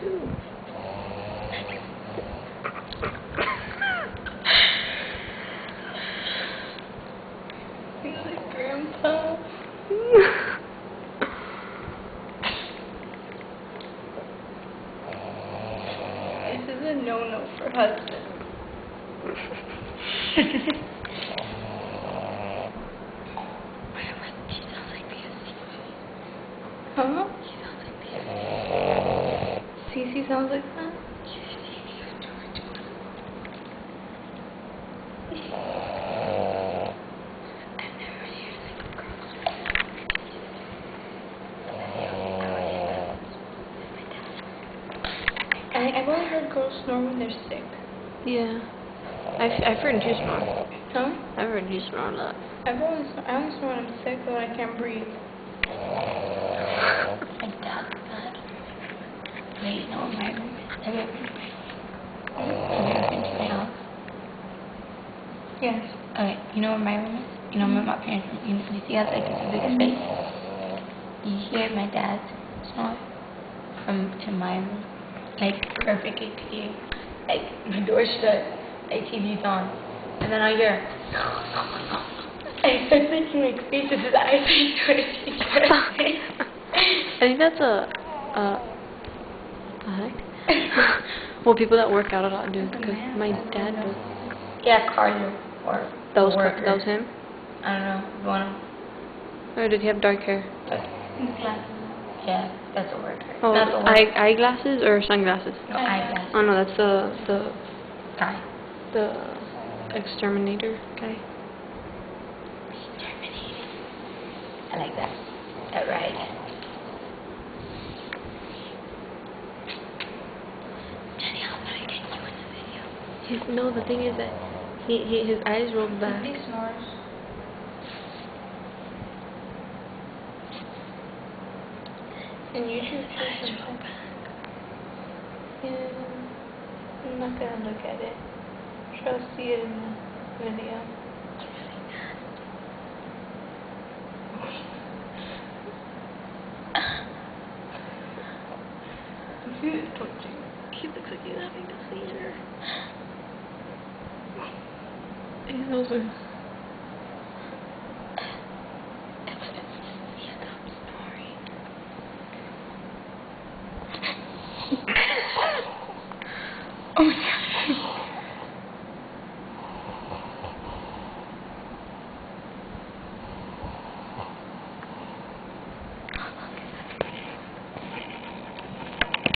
too. He's like, Grandpa. This is a no-no for husband. Huh? Cece sounds like that? I've only heard girls snore when they're sick. Yeah. I've heard you snore. Huh? I've heard you snore a lot. I only snore when I'm sick so I can't breathe. My dad's bad. Wait, you know what my room is? Have you ever been to my house? Yes. Okay, you know where my room is? You know where my parents, you see how like it's a big space? You hear my dad snore from in my room. Like perfectly clear. Like my door's shut, like TV's on. And then I hear I start making like faces his eyes are twitching. I think that's what the heck? Well, people that work out a lot do, because my dad does. Yeah, cardio or That was worker. him? I don't know. One of them. Or did he have dark hair? Yeah, that's a worker. Oh, That's a worker. eyeglasses or sunglasses? No, eyeglasses. Oh no, that's the Guy. the exterminator guy. Exterminated. I like that. That right. Daddy, how about I get you in the video? No, the thing is that his eyes rolled back. He snores. And YouTube shows them back. Yeah, I'm not gonna look at it. I'm sure I'll see it in the video. He is twitching. He looks like he's having a seizure. He's over. Oh my